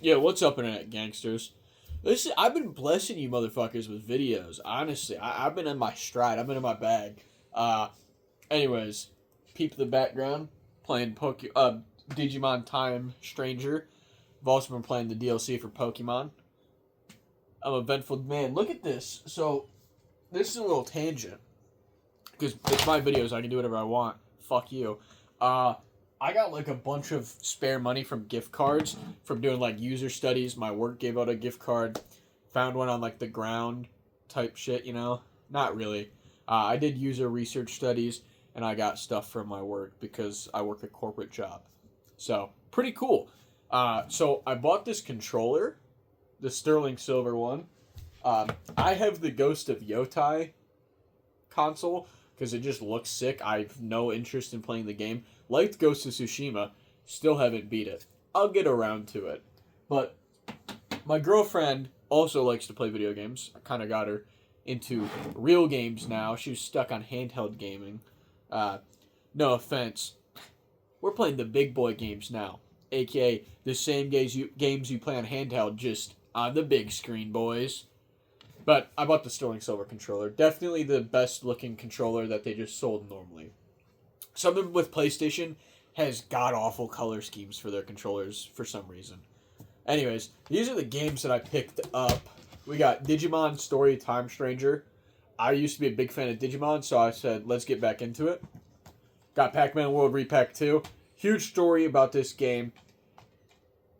Yeah, what's up, internet gangsters? Listen, I've been blessing you motherfuckers with videos. Honestly, I've been in my stride. I've been in my bag. Uh, anyways, peep the background. Playing Digimon Time Stranger. I've also been playing the DLC for Pokemon. I'm a eventful man. Look at this. So, this is a little tangent. Because it's my videos, I can do whatever I want. Fuck you. Uh, I got like a bunch of spare money from gift cards from doing like user studies. My work gave out a gift card. Found one on like the ground type shit, you know? Not really. I did user research studies and I got stuff from my work because I work a corporate job. So, pretty cool. So I bought this controller, the sterling silver one. I have the Ghost of Yotai console because it just looks sick. I've no interest in playing the game. Liked Ghost of Tsushima, still haven't beat it. I'll get around to it. But my girlfriend also likes to play video games. I kind of got her into real games now. She was stuck on handheld gaming. Uh, no offense. We're playing the big boy games now, aka the same games you play on handheld, just on the big screen, boys. But I bought the Sterling Silver controller. Definitely the best looking controller that they just sold normally. Something with PlayStation has god awful color schemes for their controllers for some reason. Anyways, these are the games that I picked up. We got Digimon Story Time Stranger. I used to be a big fan of Digimon, so I said, let's get back into it. Got Pac-Man World Repack 2. Huge story about this game.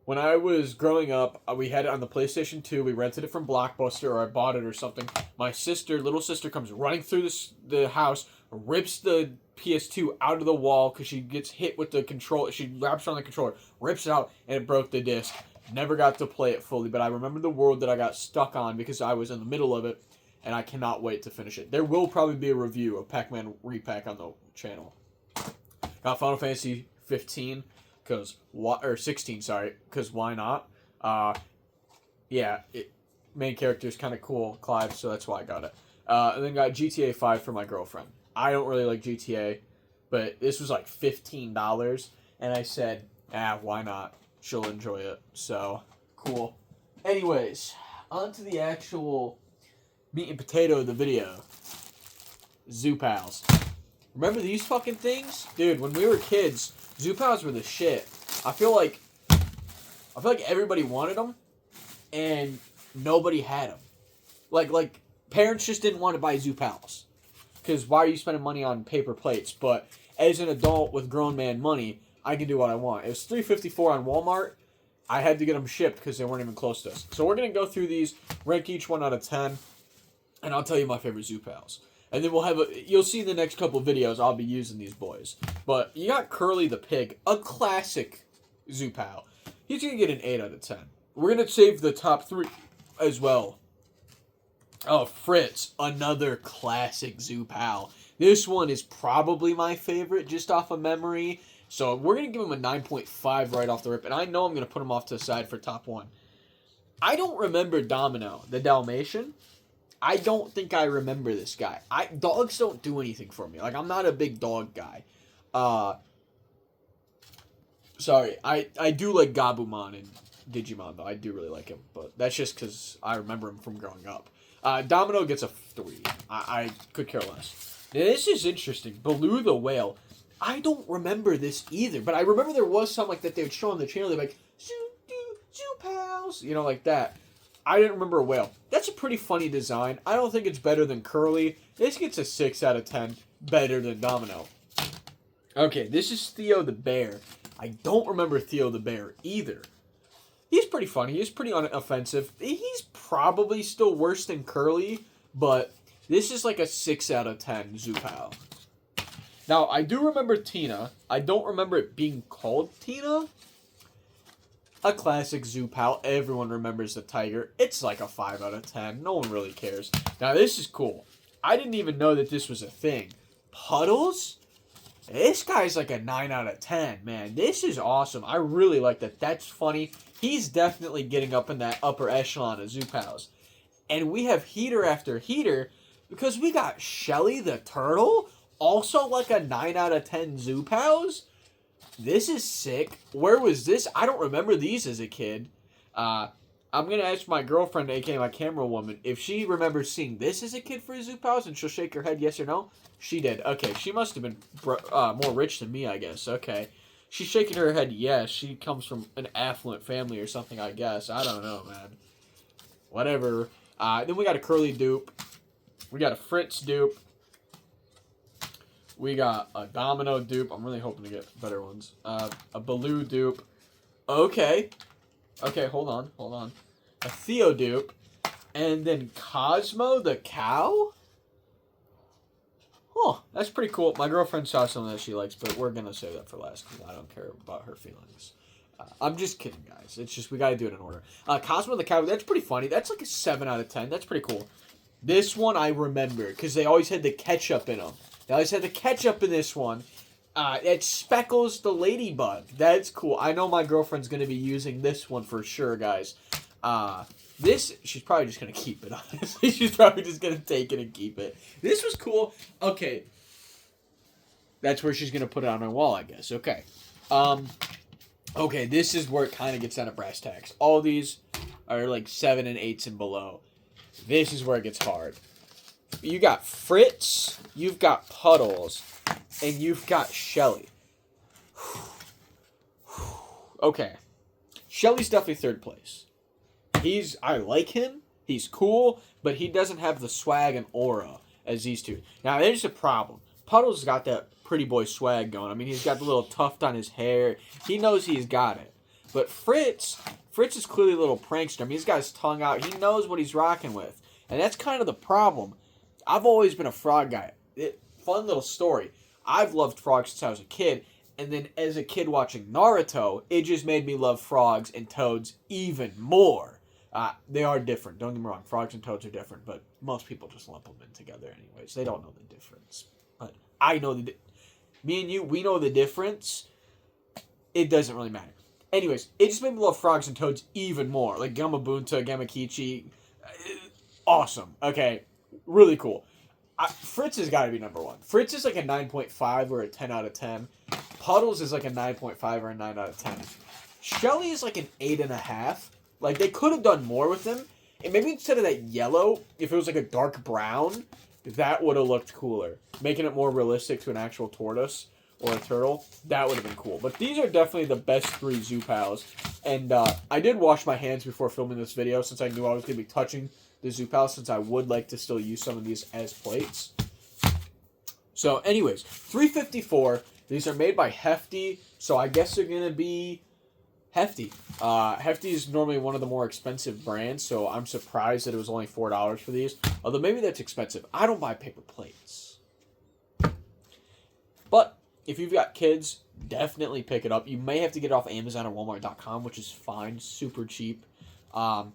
When I was growing up, we had it on the PlayStation 2. We rented it from Blockbuster, or I bought it or something. My little sister, comes running through the house, rips the PS2 out of the wall because she gets hit with the controller. She wraps on the controller, rips it out, and it broke the disc. Never got to play it fully, but I remember the world that I got stuck on because I was in the middle of it, and I cannot wait to finish it. There will probably be a review of Pac-Man Repack on the channel. Got Final Fantasy 15. Or 16, sorry, because why not? Main character is kind of cool, Clive, so that's why I got it. And then got GTA 5 for my girlfriend. I don't really like GTA, but this was like $15, and I said, why not? She'll enjoy it, so cool. Anyways, on to the actual meat and potato of the video. Zoo Pals. Remember these fucking things? Dude, when we were kids, Zoo Pals were the shit. I feel like everybody wanted them, and nobody had them. Like parents just didn't want to buy Zoo Pals, because why are you spending money on paper plates? But as an adult with grown man money, I can do what I want. It was $3.54 on Walmart. I had to get them shipped because they weren't even close to us. So we're gonna go through these, rank each one out of 10, and I'll tell you my favorite Zoo Pals. And then you'll see in the next couple of videos I'll be using these boys. But you got Curly the Pig, a classic Zoo Pal. He's going to get an 8 out of 10. We're going to save the top 3 as well. Oh, Fritz, another classic Zoo Pal. This one is probably my favorite just off of memory. So we're going to give him a 9.5 right off the rip. And I know I'm going to put him off to the side for top 1. I don't remember Domino, the Dalmatian. I don't think I remember this guy. Dogs don't do anything for me. Like, I'm not a big dog guy. Sorry. I do like Gabumon and Digimon, though. I do really like him. But that's just because I remember him from growing up. Domino gets a 3. I could care less. Now, this is interesting. Baloo the Whale. I don't remember this either. But I remember there was something like that they would show on the channel. They'd be like, Zoo Pals. You know, like that. I didn't remember a whale. That's a pretty funny design. I don't think it's better than Curly. This gets a 6 out of 10. Better than Domino. Okay, this is Theo the Bear. I don't remember Theo the Bear either. He's pretty funny. He's pretty unoffensive. He's probably still worse than Curly, but this is like a 6 out of 10 Zoo Pal. Now, I do remember Tina. I don't remember it being called Tina. A classic Zoo Pal. Everyone remembers the tiger. It's like a 5 out of 10. No one really cares. Now, this is cool. I didn't even know that this was a thing. Puddles? This guy's like a 9 out of 10, man. This is awesome. I really like that. That's funny. He's definitely getting up in that upper echelon of Zoo Pals. And we have heater after heater because we got Shelly the Turtle. Also like a 9 out of 10 Zoo Pals. This is sick. Where was this? I don't remember these as a kid. I'm going to ask my girlfriend, aka my camera woman, if she remembers seeing this as a kid for a Zoop House, and she'll shake her head yes or no. She did. Okay, she must have been more rich than me, I guess. Okay. She's shaking her head yes. She comes from an affluent family or something, I guess. I don't know, man. Whatever. Then we got a Curly dupe. We got a Fritz dupe. We got a Domino dupe. I'm really hoping to get better ones. A Baloo dupe. Okay. Okay, hold on. A Theo dupe. And then Cosmo the cow? Huh, that's pretty cool. My girlfriend saw something that she likes, but we're going to save that for last because I don't care about her feelings. I'm just kidding, guys. It's just we got to do it in order. Cosmo the cow, that's pretty funny. That's like a 7 out of 10. That's pretty cool. This one I remember because they always had the ketchup in them. They always had the ketchup in this one. It's Speckles the ladybug. That's cool. I know my girlfriend's going to be using this one for sure, guys. She's probably just going to keep it, honestly. She's probably just going to take it and keep it. This was cool. Okay. That's where she's going to put it on her wall, I guess. Okay. Okay, this is where it kind of gets down to brass tacks. All these are like 7 and 8s and below. This is where it gets hard. You got Fritz, you've got Puddles, and you've got Shelly. Okay. Shelly's definitely third place. I like him. He's cool, but he doesn't have the swag and aura as these two. Now, there's a problem. Puddles got that pretty boy swag going. I mean, he's got the little tuft on his hair. He knows he's got it. But Fritz is clearly a little prankster. I mean, he's got his tongue out. He knows what he's rocking with. And that's kind of the problem. I've always been a frog guy. Fun little story. I've loved frogs since I was a kid. And then as a kid watching Naruto, it just made me love frogs and toads even more. They are different. Don't get me wrong. Frogs and toads are different, but most people just lump them in together anyways. They don't know the difference. But I know me and you, we know the difference. It doesn't really matter. Anyways, it just made me love frogs and toads even more. Like Gamabunta, Gamakichi. Awesome. Okay. Really cool. Fritz has got to be number 1. Fritz is like a 9.5 or a 10 out of 10. Puddles is like a 9.5 or a 9 out of 10. Shelly is like an 8.5. Like, they could have done more with him. And maybe instead of that yellow, if it was like a dark brown, that would have looked cooler. Making it more realistic to an actual tortoise or a turtle, that would have been cool. But these are definitely the best 3 Zoopals. And I did wash my hands before filming this video since I knew I was going to be touching the Zoopal, since I would like to still use some of these as plates. So anyways, $3.54. These are made by Hefty, so I guess they're going to be Hefty. Hefty is normally one of the more expensive brands, so I'm surprised that it was only $4 for these. Although maybe that's expensive. I don't buy paper plates. But if you've got kids, definitely pick it up. You may have to get it off Amazon or Walmart.com, which is fine. Super cheap. And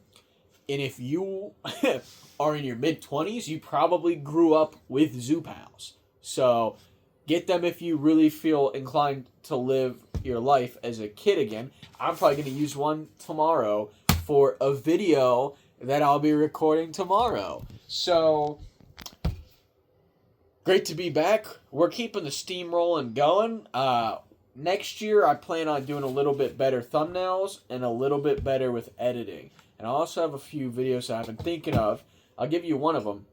if you are in your mid-20s, you probably grew up with Zoopals. So get them if you really feel inclined to live your life as a kid again. I'm probably going to use one tomorrow for a video that I'll be recording tomorrow. So, great to be back. We're keeping the steamroll and going. Next year, I plan on doing a little bit better thumbnails and a little bit better with editing. And I also have a few videos that I've been thinking of. I'll give you one of them.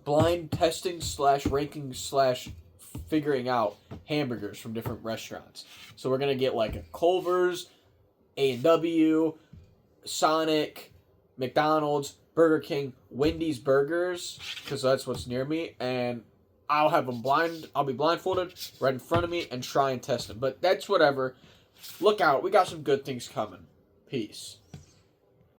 Blind testing / ranking / figuring out hamburgers from different restaurants. So we're going to get like a Culver's, A&W, Sonic, McDonald's, Burger King, Wendy's Burgers, because that's what's near me. And I'll have them I'll be blindfolded right in front of me and try and test them. But that's whatever. Look out. We got some good things coming. Peace.